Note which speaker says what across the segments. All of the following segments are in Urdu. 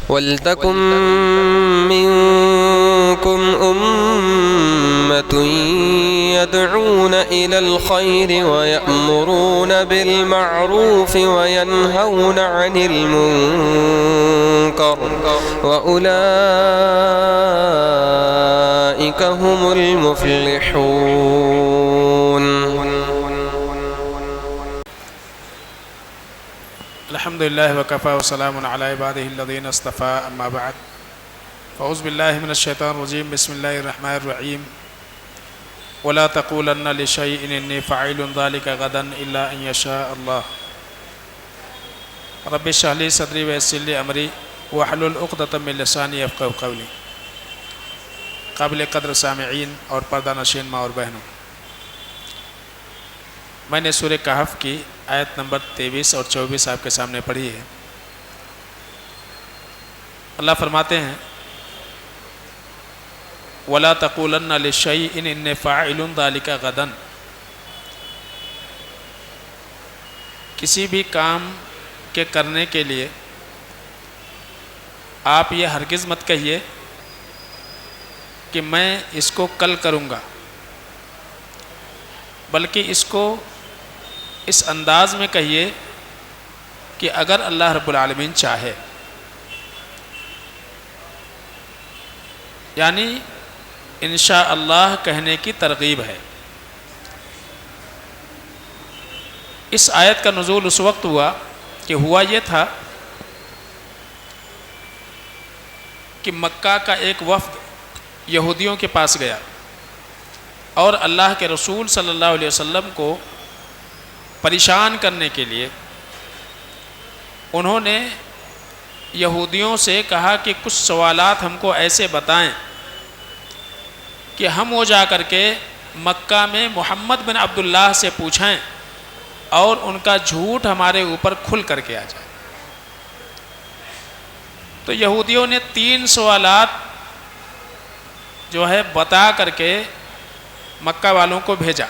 Speaker 1: وَلْتَكُن مِّنكُمْ أُمَّةٌ يَدْعُونَ إِلَى الْخَيْرِ وَيَأْمُرُونَ بِالْمَعْرُوفِ وَيَنْهَوْنَ عَنِ الْمُنكَرِ وَأُولَئِكَ هُمُ الْمُفْلِحُونَ.
Speaker 2: الحمد للہ وکفی وسلام علی عبادہ الذین اصطفی، اما بعد فاعوذ باللہ من الشیطان الرجیم، بسم اللہ الرحمن الرحیم. ولا تقولن لشیء انی فاعل ذلک غدا الا ان یشاء اللہ. رب اشرح لی صدری ویسر لی امری واحلل عقدۃ من لسانی یفقہوا قولی. قابل قدر سامعین اور پردہ نشین ماں اور بہنوں، میں نے سورہ کہف کی آیت نمبر 23 اور 24 آپ کے سامنے پڑھی ہے. اللہ فرماتے ہیں وَلَا تَقُولَنَّ لِشَيْءٍ إِنِّي فَاعِلٌ ذَلِكَ غَدًا. کسی بھی کام کے کرنے کے لیے آپ یہ ہرگز مت کہیے کہ میں اس کو کل کروں گا، بلکہ اس کو اس انداز میں کہیے کہ اگر اللہ رب العالمین چاہے. یعنی انشاءاللہ کہنے کی ترغیب ہے. اس آیت کا نزول اس وقت ہوا کہ ہوا یہ تھا کہ مکہ کا ایک وفد یہودیوں کے پاس گیا اور اللہ کے رسول صلی اللہ علیہ وسلم کو پریشان کرنے کے لیے انہوں نے یہودیوں سے کہا کہ کچھ سوالات ہم کو ایسے بتائیں کہ ہم وہ جا کر کے مکہ میں محمد بن عبداللہ سے پوچھیں اور ان کا جھوٹ ہمارے اوپر کھل کر کے آ جائے. تو یہودیوں نے 3 سوالات جو ہے بتا کر کے مکہ والوں کو بھیجا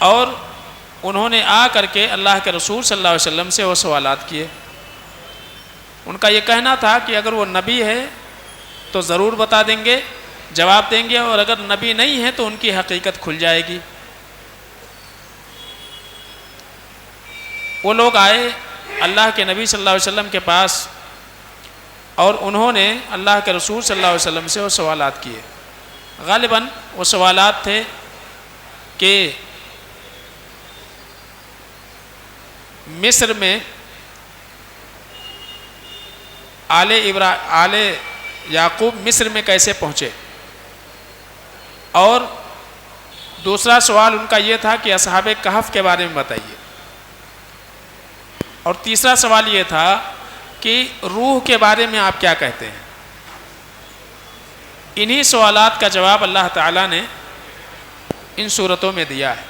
Speaker 2: اور انہوں نے آ کر کے اللہ کے رسول صلی اللہ علیہ وسلم سے وہ سوالات کیے. ان کا یہ کہنا تھا کہ اگر وہ نبی ہے تو ضرور بتا دیں گے، جواب دیں گے، اور اگر نبی نہیں ہے تو ان کی حقیقت کھل جائے گی. وہ لوگ آئے اللہ کے نبی صلی اللہ علیہ وسلم کے پاس اور انہوں نے اللہ کے رسول صلی اللہ علیہ وسلم سے وہ سوالات کیے. غالباً وہ سوالات تھے کہ مصر میں آل یعقوب مصر میں کیسے پہنچے، اور دوسرا سوال ان کا یہ تھا کہ اصحاب کہف کے بارے میں بتائیے، اور تیسرا سوال یہ تھا کہ روح کے بارے میں آپ کیا کہتے ہیں. انہی سوالات کا جواب اللہ تعالیٰ نے ان صورتوں میں دیا ہے.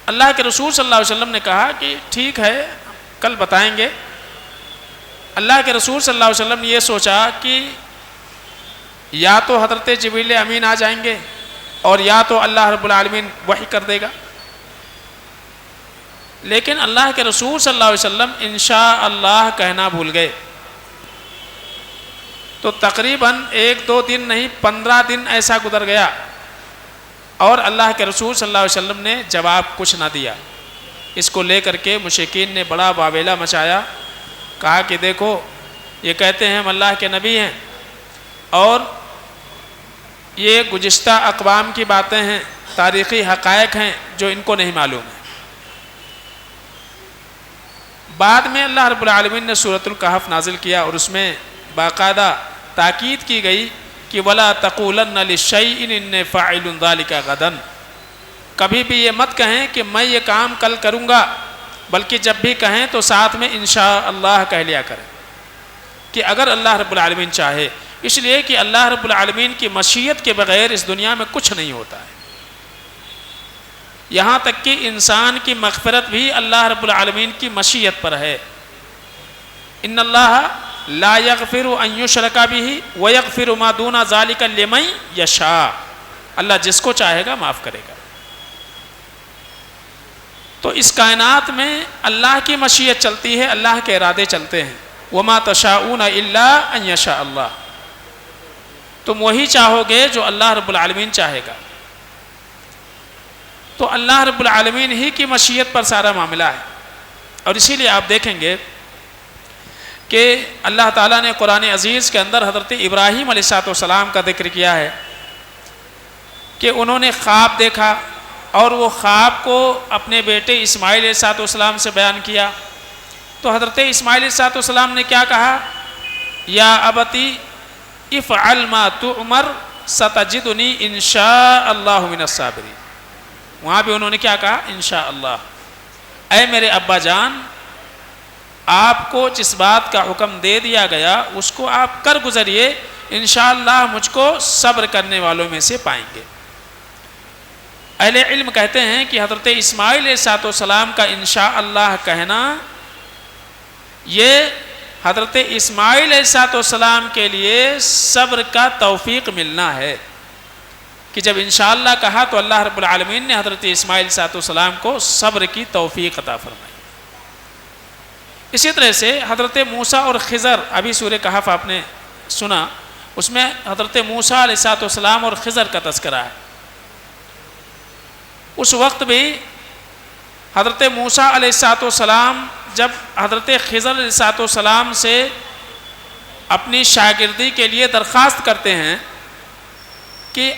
Speaker 2: اللہ کے رسول صلی اللہ علیہ وسلم نے کہا کہ ٹھیک ہے کل بتائیں گے. اللہ کے رسول صلی اللہ علیہ وسلم نے یہ سوچا کہ یا تو حضرت جبریل امین آ جائیں گے اور یا تو اللہ رب العالمین وحی کر دے گا. لیکن اللہ کے رسول صلی اللہ علیہ وسلم انشاءاللہ کہنا بھول گئے. تو تقریباً 1-2 دن نہیں 15 دن ایسا گزر گیا اور اللہ کے رسول صلی اللہ علیہ وسلم نے جواب کچھ نہ دیا. اس کو لے کر کے مشرکین نے بڑا واویلا مچایا، کہا کہ دیکھو یہ کہتے ہیں ہم اللہ کے نبی ہیں اور یہ گزشتہ اقوام کی باتیں ہیں، تاریخی حقائق ہیں جو ان کو نہیں معلوم ہے. بعد میں اللہ رب العالمین نے سورۃ الکہف نازل کیا اور اس میں باقاعدہ تاکید کی گئی کہ وَلَا تَقُولَنَّ لِشَيْءٍ إِنِّي فَاعِلٌ ذَلِكَ غَدًا. کبھی بھی یہ مت کہیں کہ میں یہ کام کل کروں گا، بلکہ جب بھی کہیں تو ساتھ میں انشاءاللہ کہہ لیا کریں کہ اگر اللہ رب العالمین چاہے. اس لیے کہ اللہ رب العالمین کی مشیت کے بغیر اس دنیا میں کچھ نہیں ہوتا ہے. یہاں تک کہ انسان کی مغفرت بھی اللہ رب العالمین کی مشیت پر ہے. ان اللہ لا یغفر ان یشرک بہ ویغفر ما دون ذلک لمن یشاء. اللہ جس کو چاہے گا معاف کرے گا. تو اس کائنات میں اللہ کی مشیت چلتی ہے، اللہ کے ارادے چلتے ہیں. وما تشاءون الا ان یشاء اللہ. تم وہی چاہو گے جو اللہ رب العالمین چاہے گا. تو اللہ رب العالمین ہی کی مشیت پر سارا معاملہ ہے. اور اسی لیے آپ دیکھیں گے کہ اللہ تعالیٰ نے قرآن عزیز کے اندر حضرت ابراہیم علیہ السلام کا ذکر کیا ہے کہ انہوں نے خواب دیکھا اور وہ خواب کو اپنے بیٹے اسماعیل علیہ السلام سے بیان کیا. تو حضرت اسماعیل علیہ السلام نے کیا کہا؟ یا ابتی افعل ما تؤمر ستجدنی انشاء اللہ من الصابرین. وہاں بھی انہوں نے کیا کہا؟ انشاءاللہ. اے میرے ابا جان، آپ کو جس بات کا حکم دے دیا گیا اس کو آپ کر گزریے، انشاءاللہ مجھ کو صبر کرنے والوں میں سے پائیں گے. اہل علم کہتے ہیں کہ حضرت اسماعیل علیہ السلام کا انشاءاللہ کہنا یہ حضرت اسماعیل علیہ السلام کے لیے صبر کا توفیق ملنا ہے کہ جب انشاءاللہ کہا تو اللہ رب العالمین نے حضرت اسماعیل علیہ السلام کو صبر کی توفیق عطا فرمائی. اسی طرح سے حضرت موسیٰ اور خضر، ابھی سورہ کہف آپ نے سنا، اس میں حضرت موسیٰ علیہ السلام اور خضر کا تذکرہ ہے. اس وقت بھی حضرت موسیٰ علیہ السلام جب حضرت خضر علیہ السلام سے اپنی شاگردی کے لیے درخواست کرتے ہیں کہ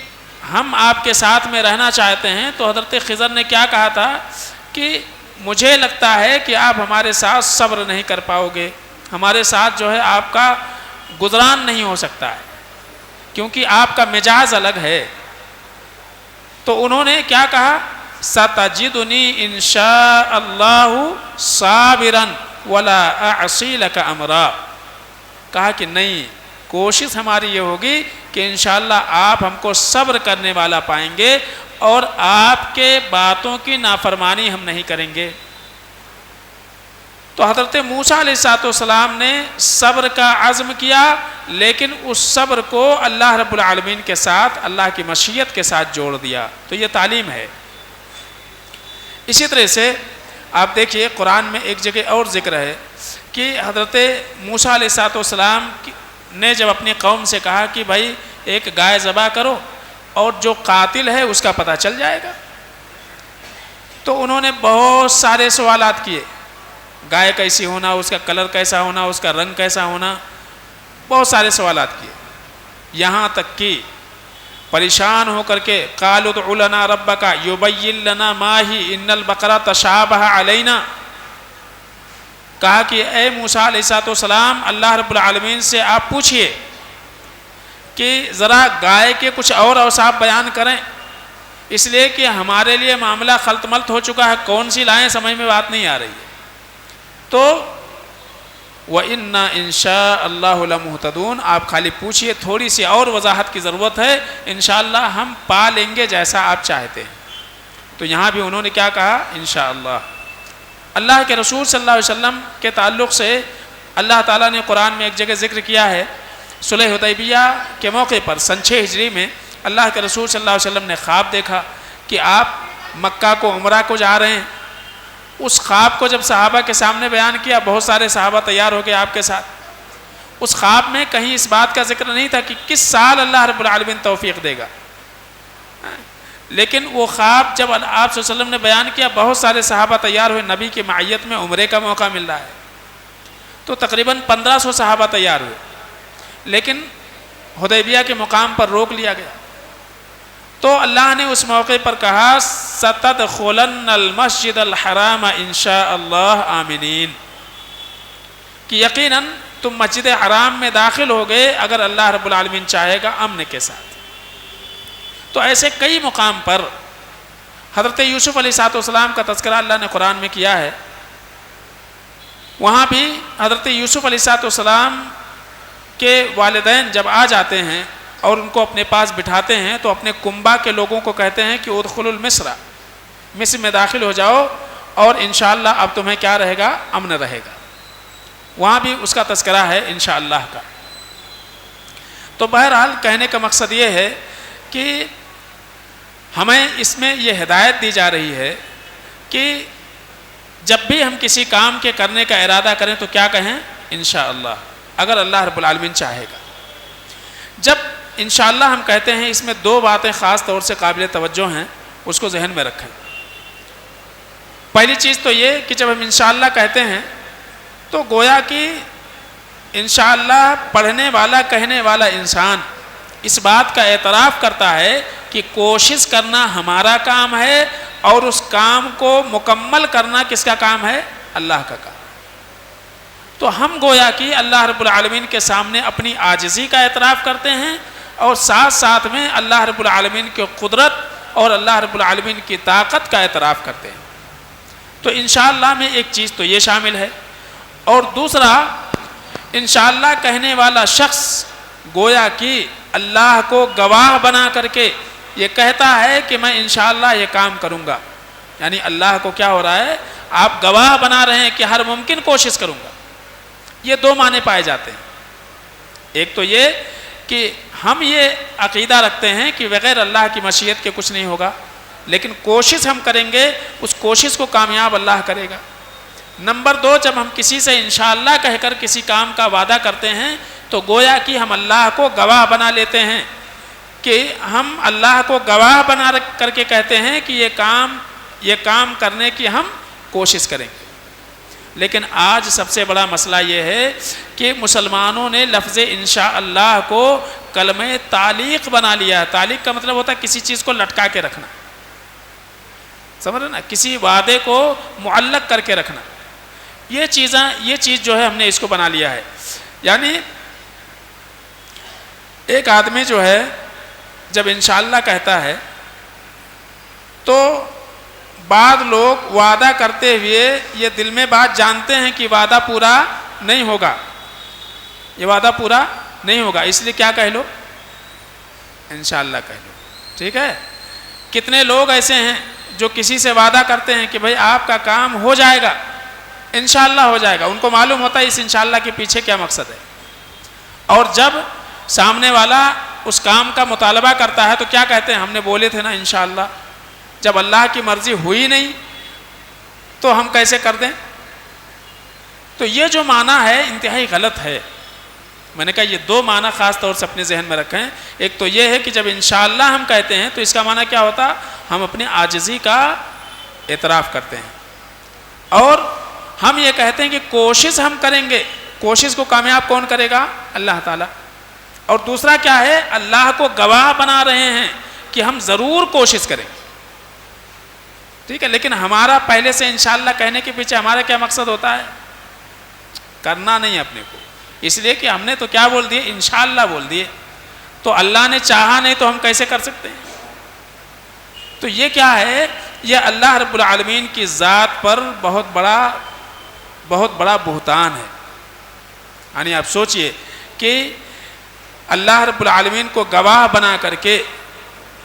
Speaker 2: ہم آپ کے ساتھ میں رہنا چاہتے ہیں، تو حضرت خضر نے کیا کہا تھا کہ مجھے لگتا ہے کہ آپ ہمارے ساتھ صبر نہیں کر پاؤ گے، ہمارے ساتھ جو ہے آپ کا گزران نہیں ہو سکتا ہے کیونکہ آپ کا مزاج الگ ہے. تو انہوں نے کیا کہا؟ ستجدنی انشاء اللہ صابرا ولا اعصی لک امرا. کہا کہ نہیں، کوشش ہماری یہ ہوگی کہ انشاءاللہ آپ ہم کو صبر کرنے والا پائیں گے اور آپ کے باتوں کی نافرمانی ہم نہیں کریں گے. تو حضرت موسیٰ علیہ السلام نے صبر کا عزم کیا، لیکن اس صبر کو اللہ رب العالمین کے ساتھ، اللہ کی مشیت کے ساتھ جوڑ دیا. تو یہ تعلیم ہے. اسی طرح سے آپ دیکھیے قرآن میں ایک جگہ اور ذکر ہے کہ حضرت موسیٰ علیہ السلام نے جب اپنی قوم سے کہا کہ بھائی ایک گائے ذبح کرو اور جو قاتل ہے اس کا پتہ چل جائے گا، تو انہوں نے بہت سارے سوالات کیے. گائے کیسی ہونا، اس کا کلر کیسا ہونا، اس کا رنگ کیسا ہونا، بہت سارے سوالات کیے. یہاں تک کہ پریشان ہو کر کے قالوا ادع لنا ربک یبین لنا ما ہی ان البقرہ تشابہ علینا. کہا کہ اے موسیٰ علیہ السلام، اللہ رب العالمین سے آپ پوچھئے کہ ذرا گائے کے کچھ اور اوصاف بیان کریں، اس لیے کہ ہمارے لیے معاملہ خلط ملط ہو چکا ہے، کون سی لائیں سمجھ میں بات نہیں آ رہی ہے. تو وَإِنَّا إِن شَاءَ اللَّهُ لَمُهْتَدُونَ، آپ خالی پوچھئے، تھوڑی سی اور وضاحت کی ضرورت ہے، انشاءاللہ ہم پا لیں گے جیسا آپ چاہتے ہیں. تو یہاں بھی انہوں نے کیا کہا؟ انشاءاللہ. اللہ کے رسول صلی اللہ علیہ وسلم کے تعلق سے اللہ تعالیٰ نے قرآن میں ایک جگہ ذکر کیا ہے. صلح حدیبیہ کے موقع پر سن 6 ہجری میں اللہ کے رسول صلی اللہ علیہ وسلم نے خواب دیکھا کہ آپ مکہ کو عمرہ کو جا رہے ہیں. اس خواب کو جب صحابہ کے سامنے بیان کیا، بہت سارے صحابہ تیار ہو گئے آپ کے ساتھ. اس خواب میں کہیں اس بات کا ذکر نہیں تھا کہ کس سال اللہ رب العالمین توفیق دے گا، لیکن وہ خواب جب آپ صلی اللہ علیہ وسلم نے بیان کیا، بہت سارے صحابہ تیار ہوئے. نبی کی معیت میں عمرے کا موقع مل رہا ہے، تو تقریباً 1500 صحابہ تیار ہوئے، لیکن حدیبیہ کے مقام پر روک لیا گیا. تو اللہ نے اس موقع پر کہا ستدخلن المسجد الحرام انشاء اللہ آمنین، کہ یقیناً تم مسجد حرام میں داخل ہو گئے اگر اللہ رب العالمین چاہے گا امن کے ساتھ. تو ایسے کئی مقام پر حضرت یوسف علیہ السلام کا تذکرہ اللہ نے قرآن میں کیا ہے. وہاں بھی حضرت یوسف علیہ السلام کے والدین جب آ جاتے ہیں اور ان کو اپنے پاس بٹھاتے ہیں تو اپنے کنبہ کے لوگوں کو کہتے ہیں کہ ادخلوا المصر، مصر میں داخل ہو جاؤ اور انشاءاللہ اب تمہیں کیا رہے گا؟ امن رہے گا. وہاں بھی اس کا تذکرہ ہے انشاءاللہ کا. تو بہرحال کہنے کا مقصد یہ ہے کہ ہمیں اس میں یہ ہدایت دی جا رہی ہے کہ جب بھی ہم کسی کام کے کرنے کا ارادہ کریں تو کیا کہیں؟ انشاءاللہ، اگر اللہ رب العالمین چاہے گا۔ جب انشاءاللہ ہم کہتے ہیں، اس میں دو باتیں خاص طور سے قابل توجہ ہیں، اس کو ذہن میں رکھیں۔ پہلی چیز تو یہ کہ جب ہم انشاءاللہ کہتے ہیں تو گویا کہ انشاءاللہ پڑھنے والا، کہنے والا انسان اس بات کا اعتراف کرتا ہے کہ کوشش کرنا ہمارا کام ہے اور اس کام کو مکمل کرنا کس کا کام ہے؟ اللہ کا کام۔ تو ہم گویا کہ اللہ رب العالمین کے سامنے اپنی عاجزی کا اعتراف کرتے ہیں اور ساتھ ساتھ میں اللہ رب العالمین کی قدرت اور اللہ رب العالمین کی طاقت کا اعتراف کرتے ہیں۔ تو انشاءاللہ میں ایک چیز تو یہ شامل ہے، اور دوسرا انشاءاللہ کہنے والا شخص گویا کہ اللہ کو گواہ بنا کر کے یہ کہتا ہے کہ میں انشاءاللہ یہ کام کروں گا، یعنی اللہ کو کیا ہو رہا ہے؟ آپ گواہ بنا رہے ہیں کہ ہر ممکن کوشش کروں گا۔ یہ دو معنی پائے جاتے ہیں۔ ایک تو یہ کہ ہم یہ عقیدہ رکھتے ہیں کہ بغیر اللہ کی مشیت کے کچھ نہیں ہوگا، لیکن کوشش ہم کریں گے، اس کوشش کو کامیاب اللہ کرے گا۔ نمبر دو، جب ہم کسی سے انشاءاللہ کہہ کر کسی کام کا وعدہ کرتے ہیں تو گویا کہ ہم اللہ کو گواہ بنا لیتے ہیں، کہ ہم اللہ کو گواہ بنا کر کے کہتے ہیں کہ یہ کام کرنے کی ہم کوشش کریں گے۔ لیکن آج سب سے بڑا مسئلہ یہ ہے کہ مسلمانوں نے لفظ انشاءاللہ کو کلمہ تعلیق بنا لیا ہے۔ تعلیق کا مطلب ہوتا ہے کسی چیز کو لٹکا کے رکھنا، سمجھ رہے نا، کسی وعدے کو معلق کر کے رکھنا۔ یہ چیز جو ہے ہم نے اس کو بنا لیا ہے۔ یعنی ایک آدمی جو ہے جب انشاءاللہ کہتا ہے تو بعض لوگ وعدہ کرتے ہوئے یہ دل میں بات جانتے ہیں کہ وعدہ پورا نہیں ہوگا، یہ وعدہ پورا نہیں ہوگا، اس لیے کیا کہہ لو؟ انشاءاللہ کہہ لو، ٹھیک ہے؟ کتنے لوگ ایسے ہیں جو کسی سے وعدہ کرتے ہیں کہ بھائی آپ کا کام ہو جائے گا، انشاءاللہ ہو جائے گا، ان کو معلوم ہوتا ہے اس انشاءاللہ کے پیچھے کیا مقصد ہے، اور جب سامنے والا اس کام کا مطالبہ کرتا ہے تو کیا کہتے ہیں؟ ہم نے بولے تھے نا انشاءاللہ، جب اللہ کی مرضی ہوئی نہیں تو ہم کیسے کر دیں؟ تو یہ جو معنی ہے انتہائی غلط ہے۔ میں نے کہا یہ دو معنی خاص طور سے اپنے ذہن میں رکھیں۔ ایک تو یہ ہے کہ جب انشاءاللہ ہم کہتے ہیں تو اس کا معنی کیا ہوتا؟ ہم اپنی عاجزی کا اعتراف کرتے ہیں، اور ہم یہ کہتے ہیں کہ کوشش ہم کریں گے۔ کوشش کو کامیاب کون کرے گا؟ اللہ تعالیٰ۔ اور دوسرا کیا ہے؟ اللہ کو گواہ بنا رہے ہیں کہ ہم ضرور کوشش کریں گے، ٹھیک ہے؟ لیکن ہمارا پہلے سے انشاءاللہ کہنے کے پیچھے ہمارا کیا مقصد ہوتا ہے؟ کرنا نہیں اپنے کو، اس لیے کہ ہم نے تو کیا بول دیے؟ انشاءاللہ بول دیے، تو اللہ نے چاہا نہیں تو ہم کیسے کر سکتے ہیں؟ تو یہ کیا ہے؟ یہ اللہ رب العالمین کی ذات پر بہت بڑا بہتان ہے۔ یعنی آپ سوچئے کہ اللہ رب العالمین کو گواہ بنا کر کے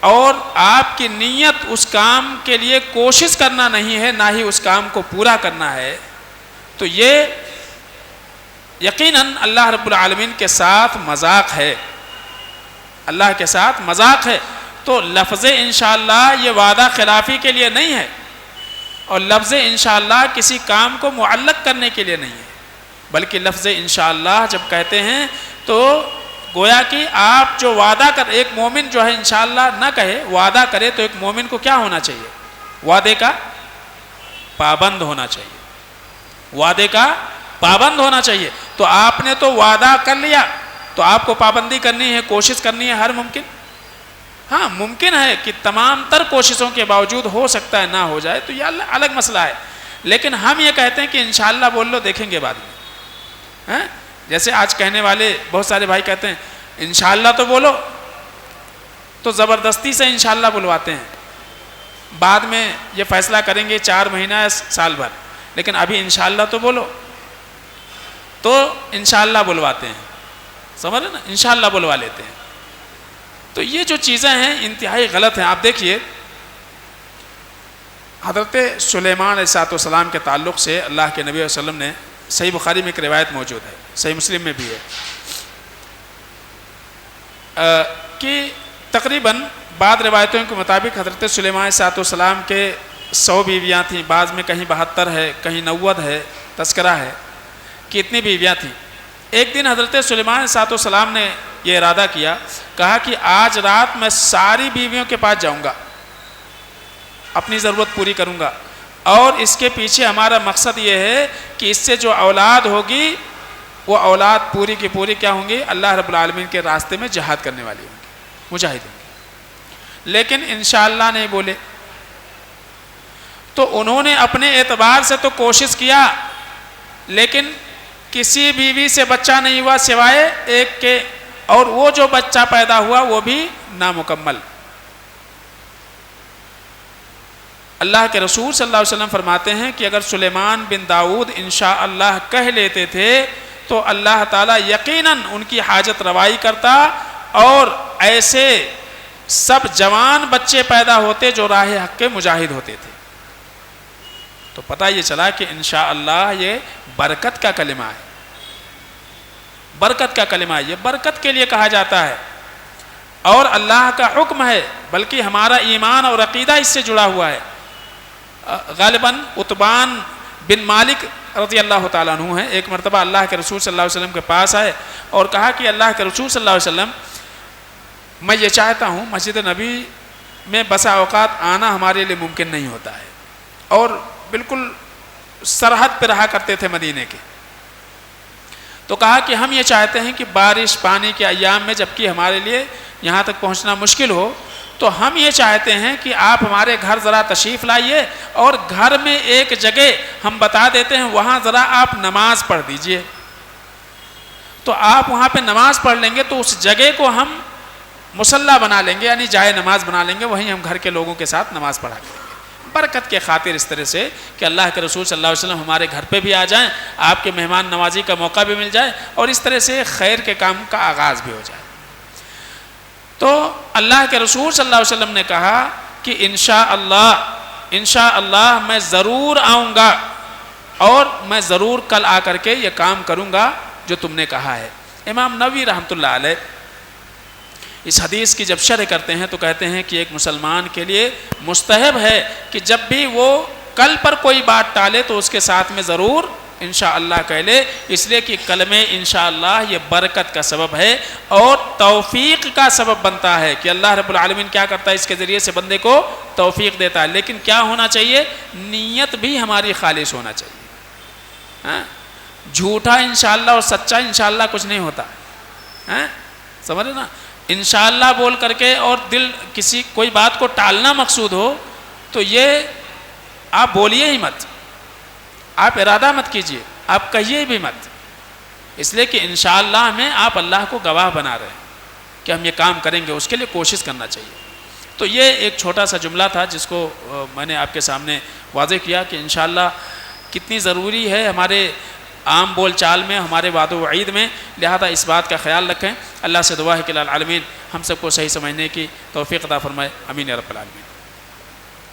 Speaker 2: اور آپ کی نیت اس کام کے لیے کوشش کرنا نہیں ہے، نہ ہی اس کام کو پورا کرنا ہے، تو یہ یقیناً اللہ رب العالمین کے ساتھ مذاق ہے، اللہ کے ساتھ مذاق ہے۔ تو لفظ انشاءاللہ یہ وعدہ خلافی کے لیے نہیں ہے، اور لفظ انشاءاللہ کسی کام کو معلق کرنے کے لیے نہیں ہے، بلکہ لفظ انشاءاللہ جب کہتے ہیں تو گویا کہ آپ جو وعدہ کر، ایک مومن جو ہے انشاءاللہ نہ کہے، وعدہ کرے، تو ایک مومن کو کیا ہونا چاہیے؟ وعدے کا پابند ہونا چاہیے، وعدے کا پابند ہونا چاہیے۔ تو آپ نے تو وعدہ کر لیا تو آپ کو پابندی کرنی ہے، کوشش کرنی ہے ہر ممکن۔ ہاں ممکن ہے کہ تمام تر کوششوں کے باوجود ہو سکتا ہے نہ ہو جائے، تو یہ الگ مسئلہ ہے، لیکن ہم یہ کہتے ہیں کہ انشاءاللہ بول لو، دیکھیں گے بعد میں۔ جیسے آج کہنے والے بہت سارے بھائی کہتے ہیں انشاءاللہ تو بولو، تو زبردستی سے انشاءاللہ بلواتے ہیں، بعد میں یہ فیصلہ کریں گے 4 مہینہ یا سال بھر، لیکن ابھی انشاءاللہ تو بولو، تو انشاءاللہ بلواتے ہیں، سمجھ رہے نا، انشاءاللہ بلوا لیتے ہیں۔ تو یہ جو چیزیں ہیں انتہائی غلط ہیں۔ آپ دیکھیے حضرت سلیمان علیہ السلام کے تعلق سے اللہ کے نبی علیہ وسلم نے، صحیح بخاری میں ایک روایت موجود ہے، صحیح مسلم میں بھی ہے، کہ تقریباً بعض روایتوں کے مطابق حضرت سلیمان علیہ السلام کے 100 بیویاں تھیں، بعض میں کہیں 72 ہے، کہیں 90 ہے، تذکرہ ہے کہ اتنی بیویاں تھیں۔ ایک دن حضرت سلیمان علیہ السلام نے یہ ارادہ کیا، کہا کہ آج رات میں ساری بیویوں کے پاس جاؤں گا، اپنی ضرورت پوری کروں گا، اور اس کے پیچھے ہمارا مقصد یہ ہے کہ اس سے جو اولاد ہوگی وہ اولاد پوری کی پوری کیا ہوں گی؟ اللہ رب العالمین کے راستے میں جہاد کرنے والی ہوں گی، مجاہد ہوں گی۔ لیکن انشاءاللہ نہیں بولے، تو انہوں نے اپنے اعتبار سے تو کوشش کیا، لیکن کسی بیوی سے بچہ نہیں ہوا سوائے ایک کے، اور وہ جو بچہ پیدا ہوا وہ بھی نامکمل۔ اللہ کے رسول صلی اللہ علیہ وسلم فرماتے ہیں کہ اگر سلیمان بن داؤد انشاءاللہ کہہ لیتے تھے تو اللہ تعالیٰ یقیناً ان کی حاجت روائی کرتا، اور ایسے سب جوان بچے پیدا ہوتے جو راہ حق کے مجاہد ہوتے تھے۔ تو پتہ یہ چلا کہ انشاءاللہ یہ برکت کا کلمہ ہے، برکت کا کلمہ ہے، یہ برکت کے لیے کہا جاتا ہے، اور اللہ کا حکم ہے، بلکہ ہمارا ایمان اور عقیدہ اس سے جڑا ہوا ہے۔ غالباً عتبان بن مالک رضی اللہ تعالیٰ عنہ ہیں، ایک مرتبہ اللہ کے رسول صلی اللہ علیہ وسلم کے پاس آئے اور کہا کہ اللہ کے رسول صلی اللہ علیہ وسلم، میں یہ چاہتا ہوں، مسجد نبی میں بسا اوقات آنا ہمارے لیے ممکن نہیں ہوتا ہے، اور بالکل سرحد پہ رہا کرتے تھے مدینے کے، تو کہا کہ ہم یہ چاہتے ہیں کہ بارش پانی کے ایام میں جبکہ ہمارے لیے یہاں تک پہنچنا مشکل ہو، تو ہم یہ چاہتے ہیں کہ آپ ہمارے گھر ذرا تشریف لائیے، اور گھر میں ایک جگہ ہم بتا دیتے ہیں وہاں ذرا آپ نماز پڑھ دیجئے، تو آپ وہاں پہ نماز پڑھ لیں گے تو اس جگہ کو ہم مصلی بنا لیں گے، یعنی جائے نماز بنا لیں گے، وہیں ہم گھر کے لوگوں کے ساتھ نماز پڑھا کریں گے۔ برکت کے خاطر اس طرح سے کہ اللہ کے رسول صلی اللہ علیہ وسلم ہمارے گھر پہ بھی آ جائیں، آپ کے مہمان نوازی کا موقع بھی مل جائے، اور اس طرح سے خیر کے کام کا آغاز بھی ہو جائے۔ تو اللہ کے رسول صلی اللہ علیہ وسلم نے کہا کہ انشاءاللہ میں ضرور آؤں گا، اور میں ضرور کل آ کر کے یہ کام کروں گا جو تم نے کہا ہے۔ امام نووی رحمۃ اللہ علیہ اس حدیث کی جب شرح کرتے ہیں تو کہتے ہیں کہ ایک مسلمان کے لیے مستحب ہے کہ جب بھی وہ کل پر کوئی بات ٹالے تو اس کے ساتھ میں ضرور انشاءاللہ کہہ لے، اس لیے کہ کلمہ انشاءاللہ یہ برکت کا سبب ہے اور توفیق کا سبب بنتا ہے کہ اللہ رب العالمین کیا کرتا ہے، اس کے ذریعے سے بندے کو توفیق دیتا ہے۔ لیکن کیا ہونا چاہیے؟ نیت بھی ہماری خالص ہونا چاہیے۔ جھوٹا انشاءاللہ اور سچا انشاءاللہ کچھ نہیں ہوتا، سمجھ رہے نا؟ انشاءاللہ بول کر کے اور دل کسی کوئی بات کو ٹالنا مقصود ہو تو یہ آپ بولیے ہی مت، آپ ارادہ مت کیجئے، آپ کہیے بھی مت، اس لیے کہ انشاءاللہ میں آپ اللہ کو گواہ بنا رہے ہیں کہ ہم یہ کام کریں گے، اس کے لیے کوشش کرنا چاہیے۔ تو یہ ایک چھوٹا سا جملہ تھا جس کو میں نے آپ کے سامنے واضح کیا کہ انشاءاللہ کتنی ضروری ہے ہمارے عام بول چال میں، ہمارے وعد و وعید میں، لہذا اس بات کا خیال رکھیں۔ اللہ سے دعا ہے کہ العالمین ہم سب کو صحیح سمجھنے کی توفیق عطا فرمائے، آمین یا رب العالمین۔